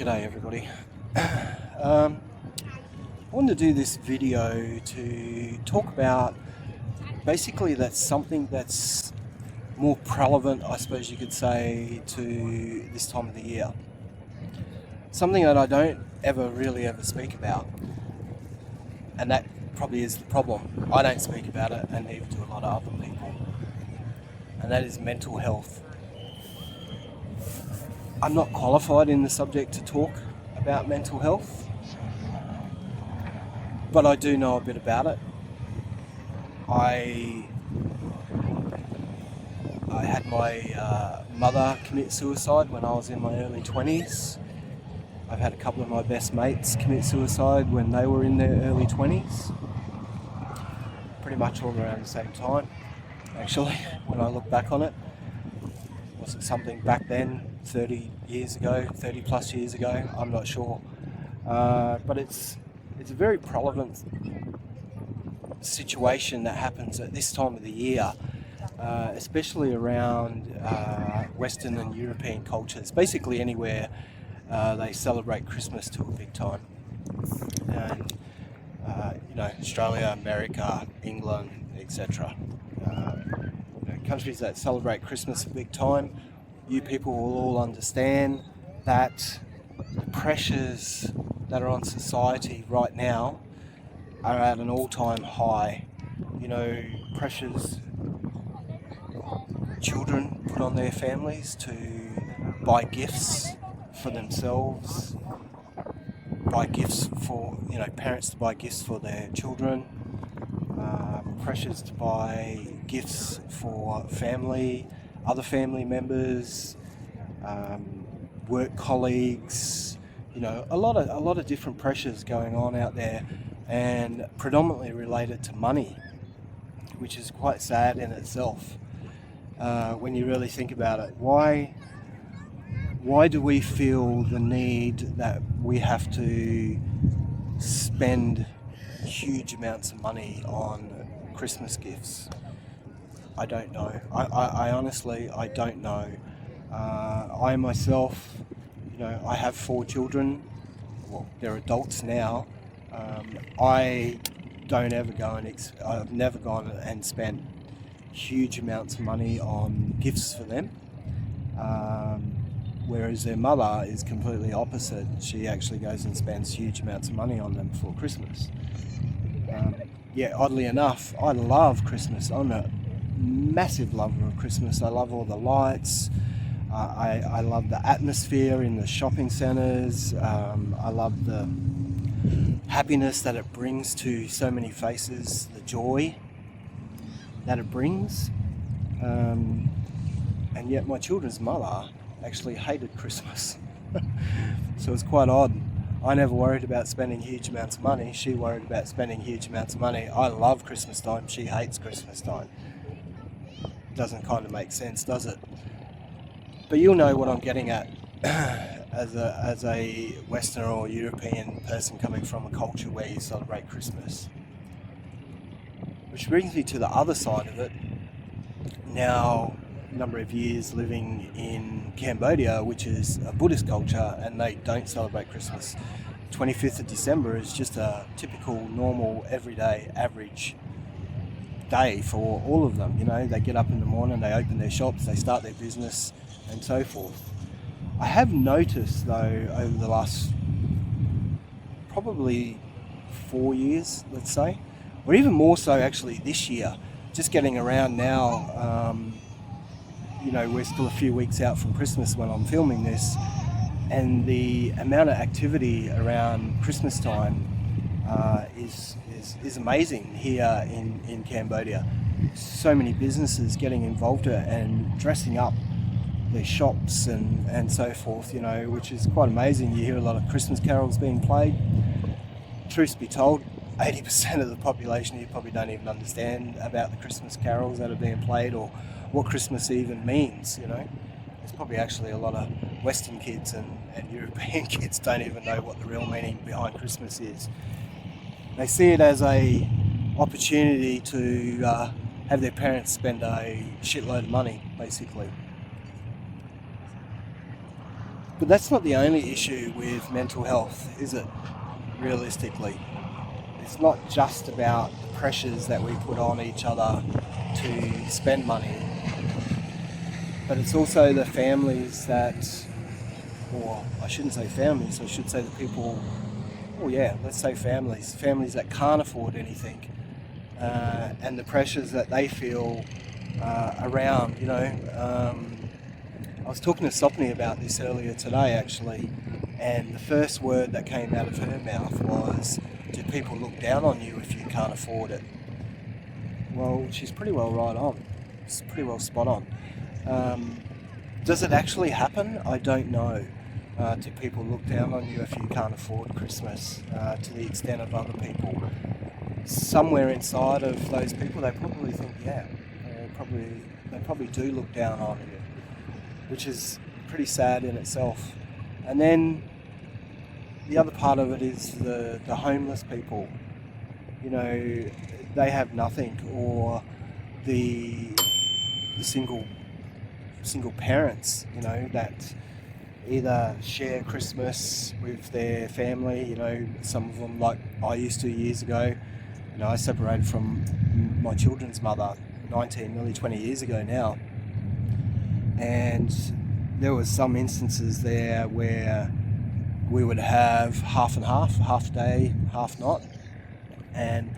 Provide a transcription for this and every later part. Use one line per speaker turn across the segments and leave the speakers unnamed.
G'day everybody. I wanted to do this video to talk about basically that's something that's more prevalent, I suppose you could say, to this time of the year. Something that I don't ever speak about, and that probably is the problem. I don't speak about it, and neither do a lot of other people, and that is mental health. I'm not qualified in the subject to talk about mental health, but I do know a bit about it. I had my mother commit suicide when I was in my early 20s. I've had a couple of my best mates commit suicide when they were in their early 20s. Pretty much all around the same time, actually, when I look back on it. Was it something back then, 30 plus years ago? I'm not sure. But it's a very prevalent situation that happens at this time of the year, especially around Western and European cultures. Basically anywhere they celebrate Christmas to a big time. And, Australia, America, England, etc. Countries that celebrate Christmas a big time, you people will all understand that the pressures that are on society right now are at an all-time high. Pressures children put on their families to buy gifts for themselves, buy gifts for, parents to buy gifts for their children, pressures to buy gifts for other family members, work colleagues, a lot of different pressures going on out there, and predominantly related to money, which is quite sad in itself. When you really think about it, why do we feel the need that we have to spend huge amounts of money on Christmas gifts? I don't know. I honestly, I don't know. I myself, I have 4 children. Well, they're adults now. I've never gone and spent huge amounts of money on gifts for them. Whereas their mother is completely opposite. She actually goes and spends huge amounts of money on them for Christmas. Oddly enough, I love Christmas. I'm a massive lover of Christmas. I love all the lights. I love the atmosphere in the shopping centres. I love the happiness that it brings to so many faces, the joy that it brings. And yet my children's mother actually hated Christmas. So it's quite odd. I never worried about spending huge amounts of money. She worried about spending huge amounts of money. I love Christmas time. She hates Christmas time. Doesn't kind of make sense, does it? But you'll know what I'm getting at as a Western or European person coming from a culture where you celebrate Christmas. Which brings me to the other side of it. Now, a number of years living in Cambodia, which is a Buddhist culture, and they don't celebrate Christmas. 25th of December is just a typical, normal, everyday, average day for all of them. They get up in the morning, they open their shops, they start their business, and so forth. I have noticed, though, over the last probably 4 years, let's say, or even more so actually this year, just getting around now, we're still a few weeks out from Christmas when I'm filming this, and the amount of activity around Christmas time is amazing here in Cambodia. So many businesses getting involved in it and dressing up their shops and so forth, which is quite amazing. You hear a lot of Christmas carols being played. Truth be told, 80% of the population here probably don't even understand about the Christmas carols that are being played or what Christmas even means. There's probably actually a lot of Western kids and European kids don't even know what the real meaning behind Christmas is. They see it as a opportunity to have their parents spend a shitload of money, basically. But that's not the only issue with mental health, is it? Realistically, it's not just about the pressures that we put on each other to spend money, but it's also the families that, or I shouldn't say families, I should say the people, oh yeah, let's say families that can't afford anything, and the pressures that they feel around, I was talking to Sopni about this earlier today actually, and the first word that came out of her mouth was, do people look down on you if you can't afford it? Well, she's pretty well right on. It's pretty well spot on. Does it actually happen? I don't know. Do people look down on you if you can't afford Christmas to the extent of other people? Somewhere inside of those people, they probably think, yeah, they probably do look down on you, which is pretty sad in itself. And then the other part of it is the homeless people. They have nothing, or the single parents, that either share Christmas with their family. Some of them, like I used to years ago. I separated from my children's mother 19, nearly 20 years ago now. And there was some instances there where we would have half and half day, half not. And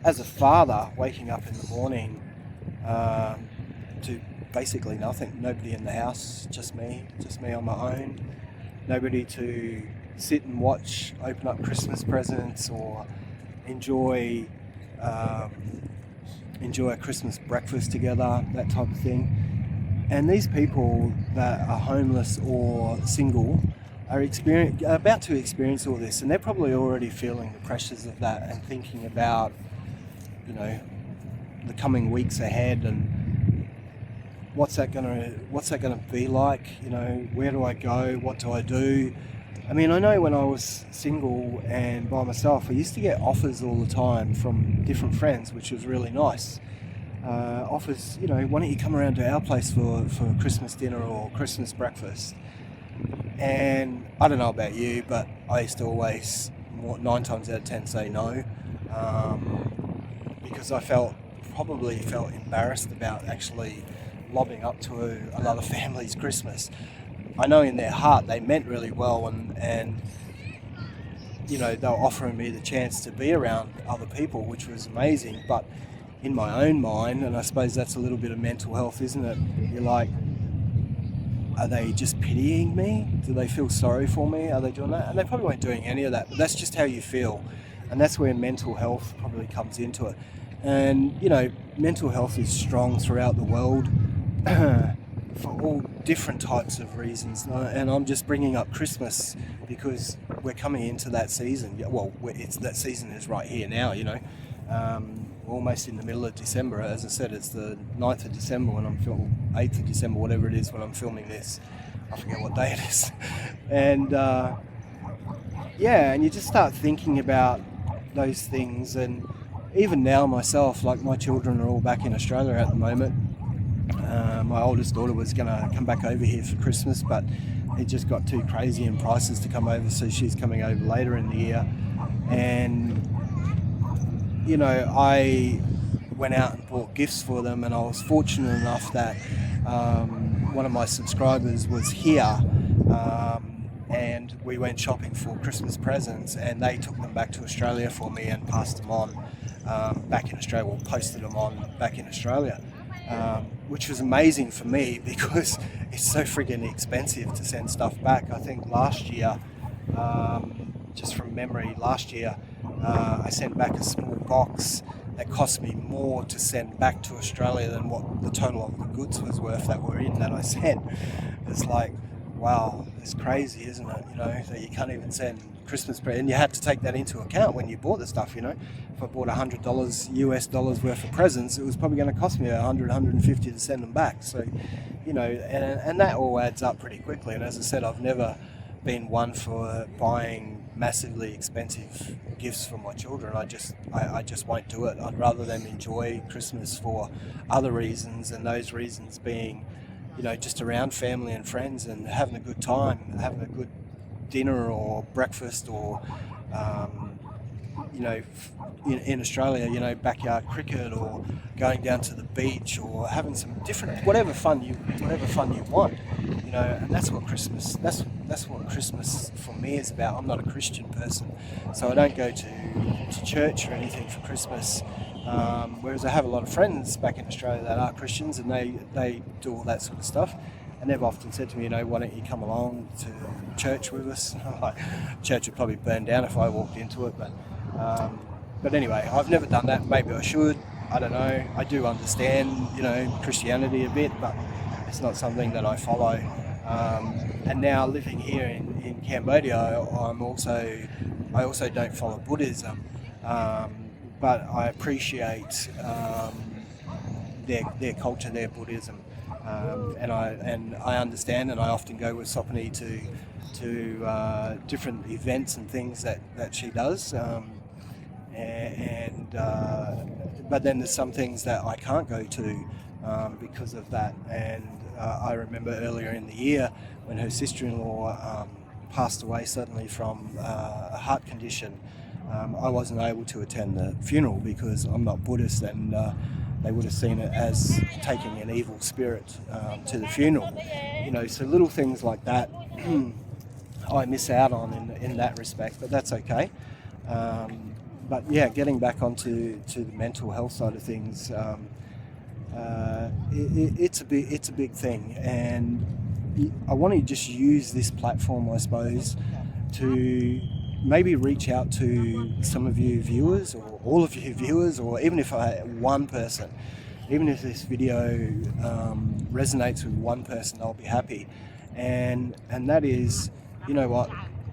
as a father, waking up in the morning to basically nothing, nobody in the house, just me on my own, nobody to sit and watch, open up Christmas presents, or enjoy a Christmas breakfast together, that type of thing. And these people that are homeless or single are about to experience all this, and they're probably already feeling the pressures of that and thinking about, the coming weeks ahead and what's that gonna be like? Where do I go? What do I do? I mean, I know when I was single and by myself, I used to get offers all the time from different friends, which was really nice. Offers, why don't you come around to our place for Christmas dinner or Christmas breakfast? And I don't know about you, but I used to always, 9 times out of 10, say no, because I probably felt embarrassed about actually lobbing up to another family's Christmas. I know in their heart they meant really well, and they were offering me the chance to be around other people, which was amazing. But in my own mind, and I suppose that's a little bit of mental health, isn't it? You're like, are they just pitying me? Do they feel sorry for me? Are they doing that? And they probably weren't doing any of that, but that's just how you feel. And that's where mental health probably comes into it. And, mental health is strong throughout the world for all different types of reasons. And I'm just bringing up Christmas because we're coming into that season. Well, that season is right here now, almost in the middle of December. As I said, it's the 9th of December when I'm filming, 8th of December, whatever it is when I'm filming this. I forget what day it is. And and you just start thinking about those things. And even now myself, like my children are all back in Australia at the moment. My oldest daughter was going to come back over here for Christmas, but it just got too crazy in prices to come over, so she's coming over later in the year. And I went out and bought gifts for them, and I was fortunate enough that one of my subscribers was here, and we went shopping for Christmas presents, and they took them back to Australia for me and passed them on back in Australia, or posted them on back in Australia, which was amazing for me because it's so friggin' expensive to send stuff back. I think last year, just from memory, I sent back a small box that cost me more to send back to Australia than what the total of the goods was worth that I sent. It's like, wow, it's crazy, isn't it? That you can't even send Christmas presents, and you had to take that into account when you bought the stuff. If I bought $100 US dollars worth of presents, it was probably going to cost me $150 to send them back. So, and that all adds up pretty quickly. And as I said, I've never been one for buying massively expensive gifts for my children. I just won't do it. I'd rather them enjoy Christmas for other reasons, and those reasons being just around family and friends and having a good time, having a good dinner or breakfast, or in Australia, backyard cricket, or going down to the beach, or having some different whatever fun you want, and that's what Christmas for me is about. I'm not a Christian person, so I don't go to church or anything for Christmas. Whereas I have a lot of friends back in Australia that are Christians, and they do all that sort of stuff. And they've often said to me, why don't you come along to church with us? Church would probably burn down if I walked into it, but anyway, I've never done that. Maybe I should. I don't know. I do understand, Christianity a bit, but it's not something that I follow. And now living here in Cambodia, I also don't follow Buddhism, but I appreciate their culture, their Buddhism. And I understand, and I often go with Sopani to different events and things that she does. But then there's some things that I can't go to because of that. And I remember earlier in the year when her sister-in-law passed away suddenly from a heart condition. I wasn't able to attend the funeral because I'm not Buddhist, and they would have seen it as taking an evil spirit to the funeral. So little things like that I miss out on in that respect, but that's okay. But yeah, getting back onto the mental health side of things, it's a big thing, and I want to just use this platform, I suppose, to maybe reach out to some of you viewers, or all of you viewers, or even if one person, even if this video resonates with one person, I'll be happy. And that is, what,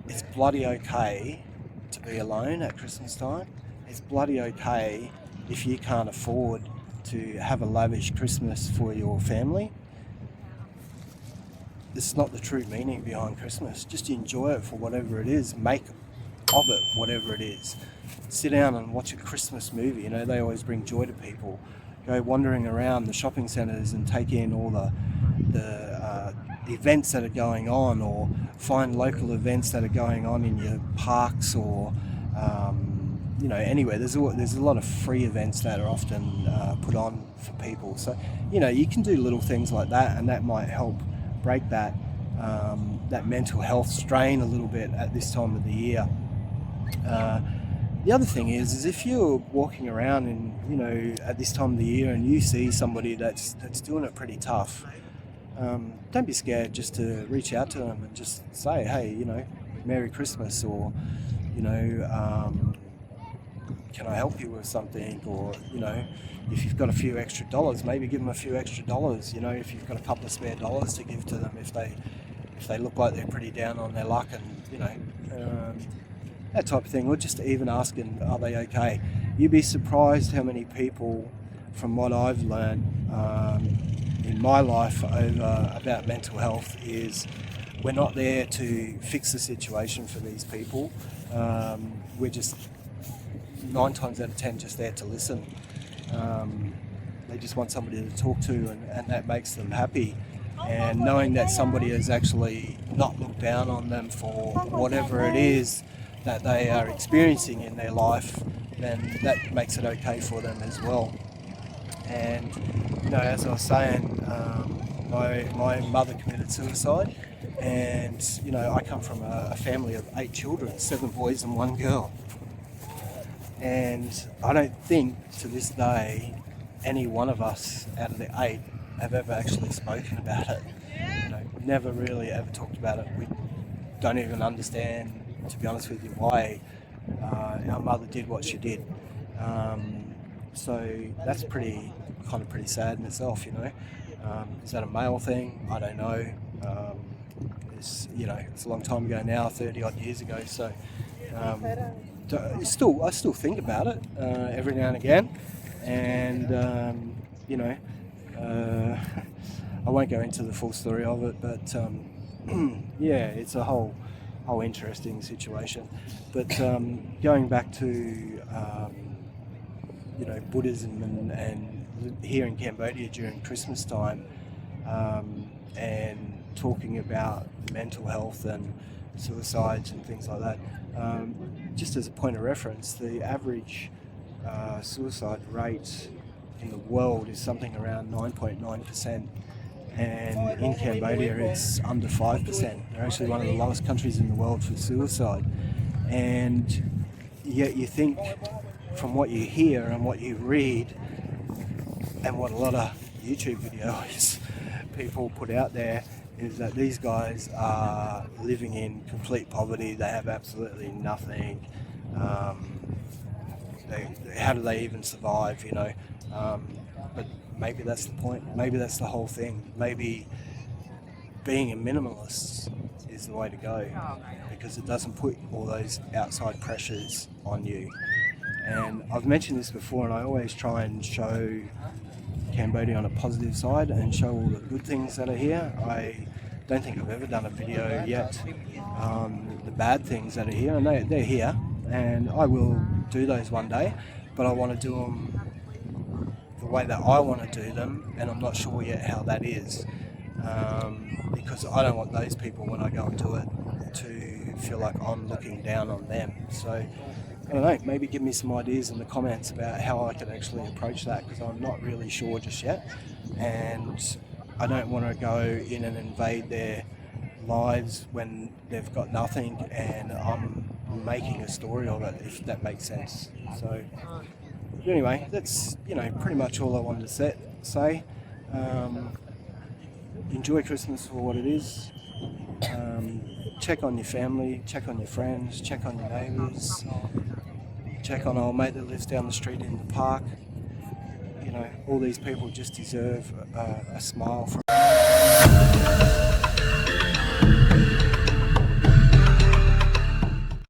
it's bloody okay to be alone at Christmas time. It's bloody okay if you can't afford to have a lavish Christmas for your family. This is not the true meaning behind Christmas. Just enjoy it for whatever it is. Make of it whatever it is. Sit down and watch a Christmas movie. They always bring joy to people. Go wandering around the shopping centres and take in all the events that are going on, or find local events that are going on in your parks, or anywhere. There's a lot of free events that are often put on for people. So you can do little things like that, and that might help break that mental health strain a little bit at this time of the year. The other thing is if you're walking around and at this time of the year and you see somebody that's doing it pretty tough, don't be scared just to reach out to them and just say, hey, Merry Christmas, or can I help you with something? Or if you've got a few extra dollars, maybe give them a few extra dollars. If you've got a couple of spare dollars to give to them, if they look like they're pretty down on their luck, and that type of thing. Or just even asking, are they okay? You'd be surprised how many people, from what I've learned in my life about mental health, is we're not there to fix the situation for these people. We're just 9 times out of 10 just there to listen. They just want somebody to talk to, and that makes them happy. And knowing that somebody has actually not looked down on them for whatever it is that they are experiencing in their life, then that makes it okay for them as well. And as I was saying, my mother committed suicide, and I come from a family of 8 children, 7 boys and 1 girl. And I don't think to this day any one of us out of the 8 have ever actually spoken about it. Never really ever talked about it. We don't even understand, to be honest with you, why our mother did what she did. So that's pretty sad in itself. Is that a male thing? I don't know. It's a long time ago now, 30 odd years ago. So I still think about it every now and again, and I won't go into the full story of it, but yeah, it's a whole interesting situation. But going back to Buddhism and here in Cambodia during Christmas time, and talking about mental health and suicides and things like that. Just as a point of reference, the average suicide rate in the world is something around 9.9%, and in Cambodia it's under 5%. They're actually one of the lowest countries in the world for suicide. And yet you think, from what you hear and what you read and what a lot of YouTube videos people put out there, is that these guys are living in complete poverty. They have absolutely nothing. How do they even survive, but maybe that's the point. Maybe that's the whole thing. Maybe being a minimalist is the way to go, because it doesn't put all those outside pressures on you. And I've mentioned this before, and I always try and show Cambodia on a positive side and show all the good things that are here. I don't think I've ever done a video yet the bad things that are here, and they're here, and I will do those one day, but I want to do them the way that I want to do them, and I'm not sure yet how that is, because I don't want those people, when I go and do it, to feel like I'm looking down on them. So I don't know, maybe give me some ideas in the comments about how I can actually approach that, because I'm not really sure just yet, and I don't want to go in and invade their lives when they've got nothing and I'm making a story of it, if that makes sense. So anyway, that's pretty much all I wanted to say. Enjoy Christmas for what it is. Check on your family, check on your friends, check on your neighbours, check on old mate that lives down the street in the park. All these people just deserve a smile from